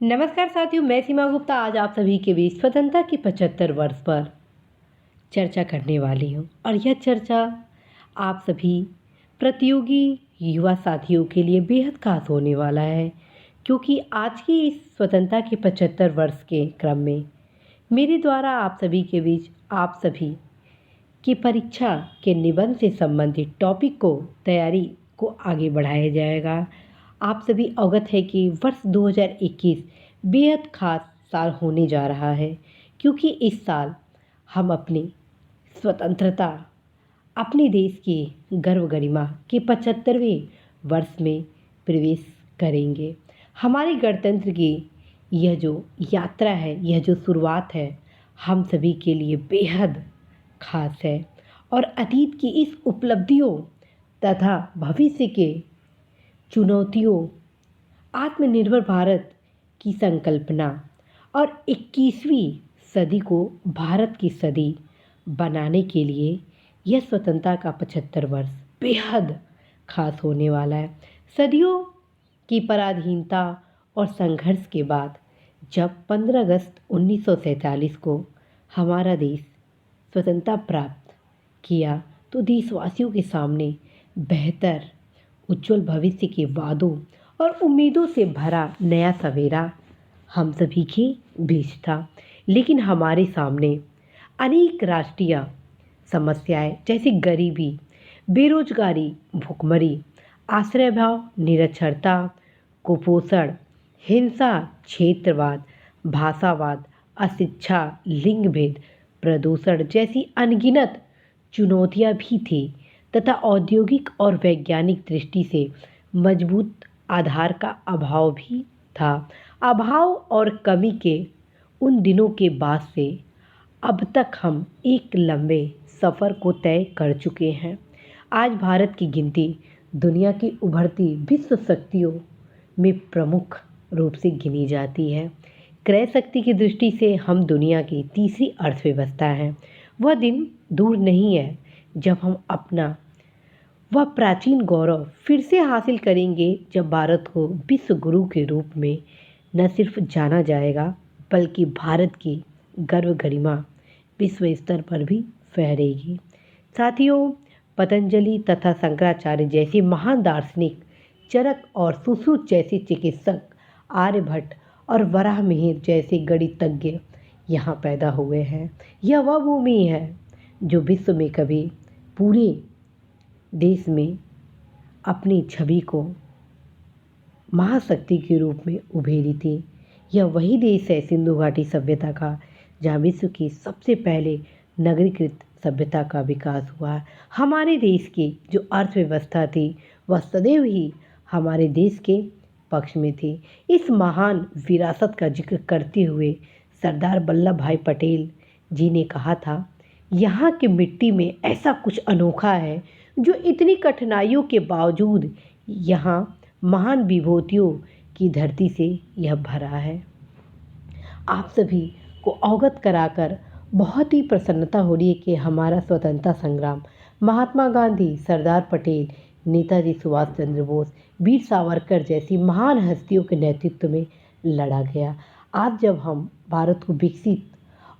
नमस्कार साथियों, मैं सीमा गुप्ता आज आप सभी के बीच स्वतंत्रता की 75 वर्ष पर चर्चा करने वाली हूँ। और यह चर्चा आप सभी प्रतियोगी युवा साथियों के लिए बेहद खास होने वाला है, क्योंकि आज की इस स्वतंत्रता के 75 वर्ष के क्रम में मेरे द्वारा आप सभी के बीच आप सभी की परीक्षा के निबंध से संबंधित टॉपिक को तैयारी को आगे बढ़ाया जाएगा। आप सभी अवगत है कि वर्ष 2021 बेहद खास साल होने जा रहा है, क्योंकि इस साल हम अपनी स्वतंत्रता, अपने देश की गर्व गरिमा के 75वें वर्ष में प्रवेश करेंगे। हमारे गणतंत्र की यह जो यात्रा है, यह जो शुरुआत है, हम सभी के लिए बेहद खास है। और अतीत की इस उपलब्धियों तथा भविष्य के चुनौतियों, आत्मनिर्भर भारत की संकल्पना और 21वीं सदी को भारत की सदी बनाने के लिए यह स्वतंत्रता का 75 वर्ष बेहद खास होने वाला है। सदियों की पराधीनता और संघर्ष के बाद जब 15 अगस्त 1947 को हमारा देश स्वतंत्रता प्राप्त किया, तो देशवासियों के सामने बेहतर उज्जवल भविष्य के वादों और उम्मीदों से भरा नया सवेरा हम सभी के बीच था। लेकिन हमारे सामने अनेक राष्ट्रीय समस्याएं जैसे गरीबी, बेरोजगारी, भुखमरी, आश्रयभाव, निरक्षरता, कुपोषण, हिंसा, क्षेत्रवाद, भाषावाद, अशिक्षा, लिंग भेद, प्रदूषण जैसी अनगिनत चुनौतियां भी थी तथा औद्योगिक और वैज्ञानिक दृष्टि से मजबूत आधार का अभाव भी था। अभाव और कमी के उन दिनों के बाद से अब तक हम एक लंबे सफ़र को तय कर चुके हैं। आज भारत की गिनती दुनिया की उभरती विश्व शक्तियों में प्रमुख रूप से गिनी जाती है। क्रय शक्ति की दृष्टि से हम दुनिया की तीसरी अर्थव्यवस्था हैं। वह दिन दूर नहीं है जब हम अपना वह प्राचीन गौरव फिर से हासिल करेंगे, जब भारत को विश्व गुरु के रूप में न सिर्फ जाना जाएगा, बल्कि भारत की गर्व गरिमा विश्व स्तर पर भी फहरेगी। साथियों, पतंजलि तथा शंकराचार्य जैसे महान दार्शनिक, चरक और सुश्रुत जैसे चिकित्सक, आर्यभट्ट और वराहमिहिर जैसे गणितज्ञ यहाँ पैदा हुए हैं। यह वह भूमि है जो विश्व में कभी पूरे देश में अपनी छवि को महाशक्ति के रूप में उभेरी थी। यह वही देश है सिंधु घाटी सभ्यता का, जहाँ विश्व की सबसे पहले नगरीकृत सभ्यता का विकास हुआ है। हमारे देश की जो अर्थव्यवस्था थी, वह सदैव ही हमारे देश के पक्ष में थी। इस महान विरासत का जिक्र करते हुए सरदार वल्लभ भाई पटेल जी ने कहा था, यहाँ की मिट्टी में ऐसा कुछ अनोखा है जो इतनी कठिनाइयों के बावजूद यहाँ महान विभूतियों की धरती से यह भरा है। आप सभी को अवगत कराकर बहुत ही प्रसन्नता हो रही है कि हमारा स्वतंत्रता संग्राम महात्मा गांधी, सरदार पटेल, नेताजी सुभाष चंद्र बोस, वीर सावरकर जैसी महान हस्तियों के नेतृत्व में लड़ा गया। आज जब हम भारत को विकसित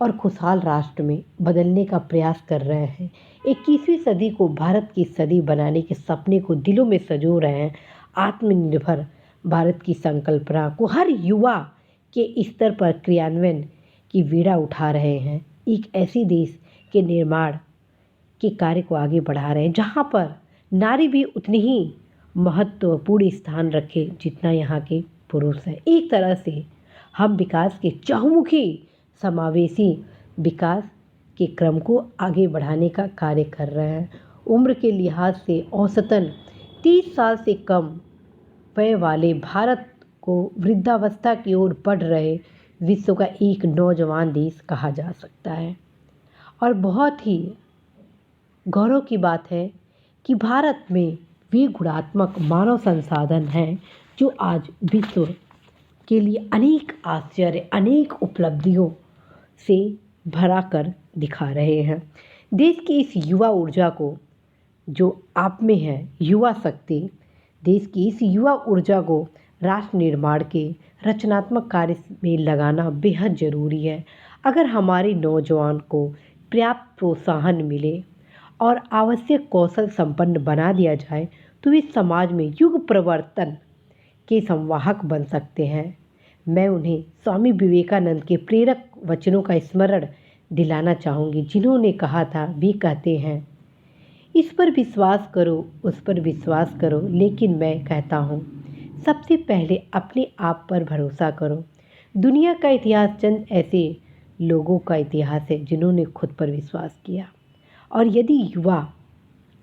और खुशहाल राष्ट्र में बदलने का प्रयास कर रहे हैं, 21वीं सदी को भारत की सदी बनाने के सपने को दिलों में संजो रहे हैं, आत्मनिर्भर भारत की संकल्पना को हर युवा के स्तर पर क्रियान्वयन की बीड़ा उठा रहे हैं, एक ऐसे देश के निर्माण के कार्य को आगे बढ़ा रहे हैं जहाँ पर नारी भी उतनी ही महत्वपूर्ण स्थान रखे जितना यहाँ के पुरुष हैं। एक तरह से हम विकास के चहुमुखी समावेशी विकास के क्रम को आगे बढ़ाने का कार्य कर रहे हैं। उम्र के लिहाज से औसतन 30 साल से कम वय वाले भारत को वृद्धावस्था की ओर बढ़ रहे विश्व का एक नौजवान देश कहा जा सकता है। और बहुत ही गौरव की बात है कि भारत में वे गुणात्मक मानव संसाधन हैं जो आज विश्व के लिए अनेक आश्चर्य, अनेक उपलब्धियों से भरा कर दिखा रहे हैं। देश की इस युवा ऊर्जा को जो आप में है, युवा शक्ति, देश की इस युवा ऊर्जा को राष्ट्र निर्माण के रचनात्मक कार्य में लगाना बेहद ज़रूरी है। अगर हमारे नौजवान को पर्याप्त प्रोत्साहन मिले और आवश्यक कौशल संपन्न बना दिया जाए तो वे समाज में युग परिवर्तन के संवाहक बन सकते हैं। मैं उन्हें स्वामी विवेकानंद के प्रेरक वचनों का स्मरण दिलाना चाहूँगी, जिन्होंने कहा था, वे कहते हैं, इस पर विश्वास करो, उस पर विश्वास करो, लेकिन मैं कहता हूँ सबसे पहले अपने आप पर भरोसा करो। दुनिया का इतिहास चंद ऐसे लोगों का इतिहास है जिन्होंने खुद पर विश्वास किया, और यदि युवा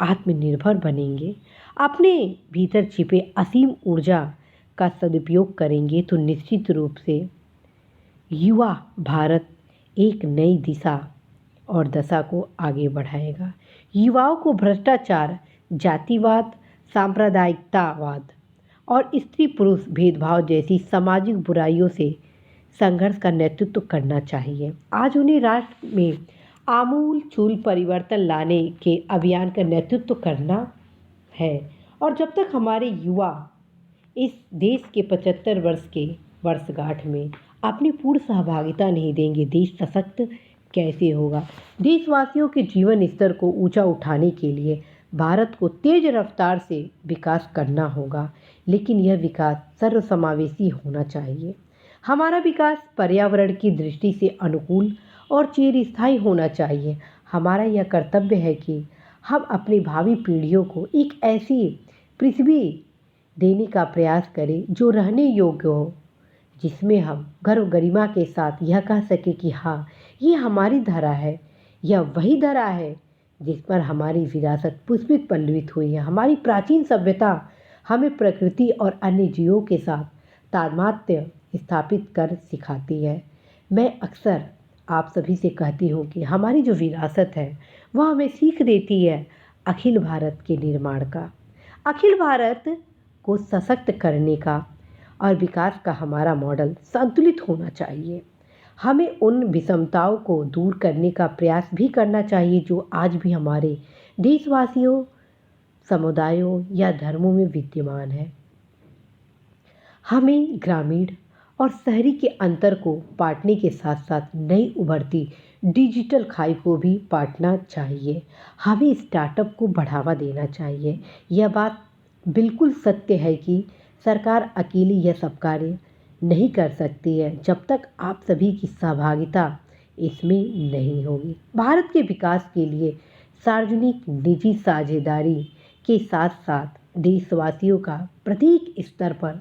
आत्मनिर्भर बनेंगे, अपने भीतर छिपे असीम ऊर्जा का सदुपयोग करेंगे, तो निश्चित रूप से युवा भारत एक नई दिशा और दशा को आगे बढ़ाएगा। युवाओं को भ्रष्टाचार, जातिवाद, सांप्रदायिकतावाद और स्त्री पुरुष भेदभाव जैसी सामाजिक बुराइयों से संघर्ष का नेतृत्व करना चाहिए। आज उन्हें राष्ट्र में आमूल चूल परिवर्तन लाने के अभियान का नेतृत्व करना है। और जब तक हमारे युवा इस देश के 75 वर्ष के वर्षगांठ में अपनी पूर्ण सहभागिता नहीं देंगे, देश सशक्त कैसे होगा। देशवासियों के जीवन स्तर को ऊंचा उठाने के लिए भारत को तेज रफ्तार से विकास करना होगा, लेकिन यह विकास सर्वसमावेशी होना चाहिए। हमारा विकास पर्यावरण की दृष्टि से अनुकूल और चिरस्थायी होना चाहिए। हमारा यह कर्तव्य है कि हम अपनी भावी पीढ़ियों को एक ऐसी पृथ्वी देने का प्रयास करें जो रहने योग्य हो, जिसमें हम गर्व गरिमा के साथ यह कह सके कि हाँ, ये हमारी धरा है, यह वही धरा है जिस पर हमारी विरासत पुष्पित पल्लवित हुई है। हमारी प्राचीन सभ्यता हमें प्रकृति और अन्य जीवों के साथ तादात्म्य स्थापित कर सिखाती है। मैं अक्सर आप सभी से कहती हूँ कि हमारी जो विरासत है वह हमें सीख देती है अखिल भारत के निर्माण का। अखिल भारत को सशक्त करने का और विकास का हमारा मॉडल संतुलित होना चाहिए। हमें उन विषमताओं को दूर करने का प्रयास भी करना चाहिए जो आज भी हमारे देशवासियों, समुदायों या धर्मों में विद्यमान है। हमें ग्रामीण और शहरी के अंतर को पाटने के साथ साथ नई उभरती डिजिटल खाई को भी पाटना चाहिए। हमें स्टार्टअप को बढ़ावा देना चाहिए। यह बात बिल्कुल सत्य है कि सरकार अकेली यह सब कार्य नहीं कर सकती है जब तक आप सभी की सहभागिता इसमें नहीं होगी। भारत के विकास के लिए सार्वजनिक निजी साझेदारी के साथ साथ देशवासियों का प्रत्येक स्तर पर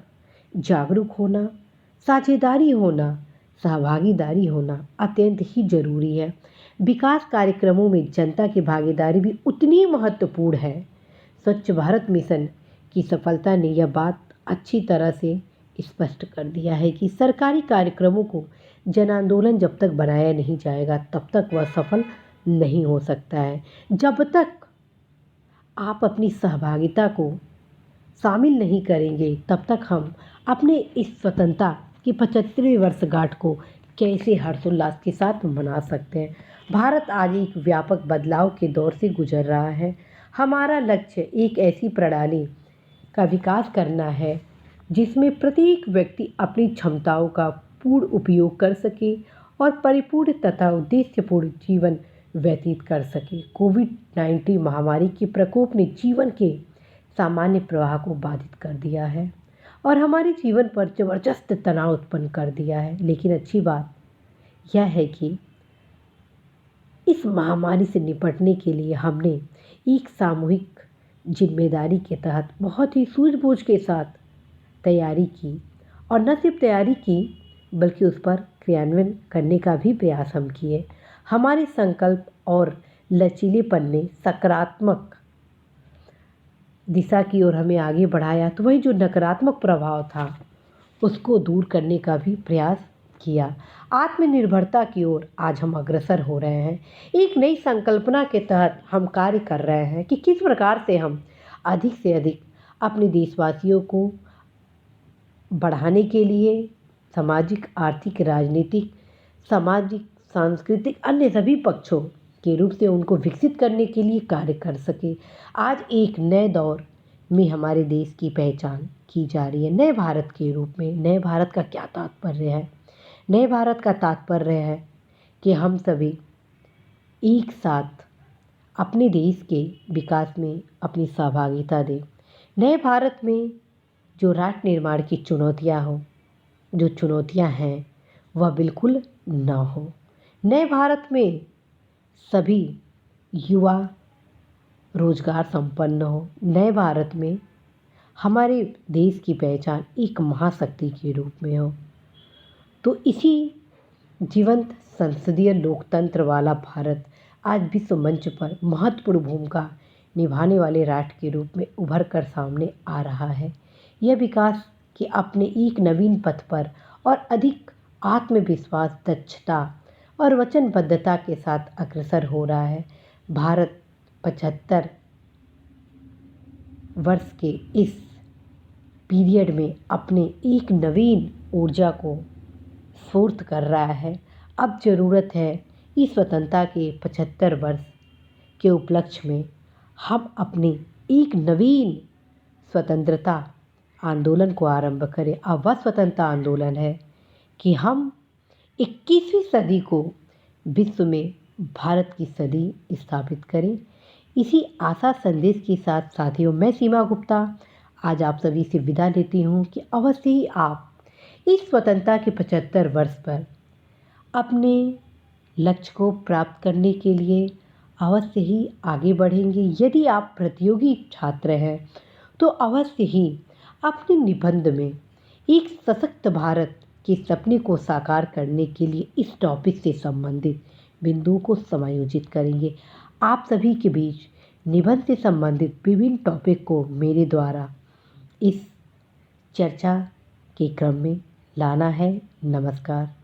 जागरूक होना, साझेदारी होना, सहभागीदारी होना अत्यंत ही जरूरी है। विकास कार्यक्रमों में जनता की भागीदारी भी उतनी ही महत्वपूर्ण है। स्वच्छ भारत मिशन की सफलता ने यह बात अच्छी तरह से स्पष्ट कर दिया है कि सरकारी कार्यक्रमों को जन आंदोलन जब तक बनाया नहीं जाएगा तब तक वह सफल नहीं हो सकता है। जब तक आप अपनी सहभागिता को शामिल नहीं करेंगे तब तक हम अपने इस स्वतंत्रता की 75वीं वर्षगांठ को कैसे हर्षोल्लास के साथ मना सकते हैं। भारत आज एक व्यापक बदलाव के दौर से गुजर रहा है। हमारा लक्ष्य एक ऐसी प्रणाली का विकास करना है जिसमें प्रत्येक व्यक्ति अपनी क्षमताओं का पूर्ण उपयोग कर सके और परिपूर्ण तथा उद्देश्यपूर्ण जीवन व्यतीत कर सके। कोविड-19 महामारी के प्रकोप ने जीवन के सामान्य प्रवाह को बाधित कर दिया है और हमारे जीवन पर जबरदस्त तनाव उत्पन्न कर दिया है। लेकिन अच्छी बात यह है कि इस महामारी से निपटने के लिए हमने एक सामूहिक जिम्मेदारी के तहत बहुत ही सूझबूझ के साथ तैयारी की और न सिर्फ तैयारी की बल्कि उस पर क्रियान्वयन करने का भी प्रयास हम किए। हमारे संकल्प और लचीलेपन ने सकारात्मक दिशा की ओर हमें आगे बढ़ाया, तो वही जो नकारात्मक प्रभाव था उसको दूर करने का भी प्रयास किया। आत्मनिर्भरता की ओर आज हम अग्रसर हो रहे हैं। एक नई संकल्पना के तहत हम कार्य कर रहे हैं कि किस प्रकार से हम अधिक से अधिक अपने देशवासियों को बढ़ाने के लिए सामाजिक, आर्थिक, राजनीतिक, सामाजिक, सांस्कृतिक अन्य सभी पक्षों के रूप से उनको विकसित करने के लिए कार्य कर सके। आज एक नए दौर, में हमारे देश की पहचान की जा रही है नए भारत के रूप में। नए भारत का क्या तात्पर्य है? नए भारत का तात्पर्य है कि हम सभी एक साथ अपने देश के विकास में अपनी सहभागिता दें। नए भारत में जो राष्ट्र निर्माण की चुनौतियाँ हो, जो चुनौतियाँ हैं, वह बिल्कुल ना हो। नए भारत में सभी युवा रोजगार संपन्न हो। नए भारत में हमारे देश की पहचान एक महाशक्ति के रूप में हो। तो इसी जीवंत संसदीय लोकतंत्र वाला भारत आज विश्व मंच पर महत्वपूर्ण भूमिका निभाने वाले राष्ट्र के रूप में उभर कर सामने आ रहा है। यह विकास के अपने एक नवीन पथ पर और अधिक आत्मविश्वास, दक्षता और वचनबद्धता के साथ अग्रसर हो रहा है। भारत 75 वर्ष के इस पीरियड में अपने एक नवीन ऊर्जा को स्फूर्त कर रहा है। अब ज़रूरत है इस स्वतंत्रता के 75 वर्ष के उपलक्ष्य में हम अपने एक नवीन स्वतंत्रता आंदोलन को आरंभ करें। अब वह स्वतंत्रता आंदोलन है कि हम 21वीं सदी को विश्व में भारत की सदी स्थापित करें। इसी आशा संदेश के साथ साथियों, मैं सीमा गुप्ता आज आप सभी से विदा लेती हूँ कि अवश्य ही आप इस स्वतंत्रता के 75 वर्ष पर अपने लक्ष्य को प्राप्त करने के लिए अवश्य ही आगे बढ़ेंगे। यदि आप प्रतियोगी छात्र हैं तो अवश्य ही अपने निबंध में एक सशक्त भारत के सपने को साकार करने के लिए इस टॉपिक से संबंधित बिंदुओं को समायोजित करेंगे। आप सभी के बीच निबंध से संबंधित विभिन्न टॉपिक को मेरे द्वारा इस चर्चा के क्रम में लाना है। नमस्कार।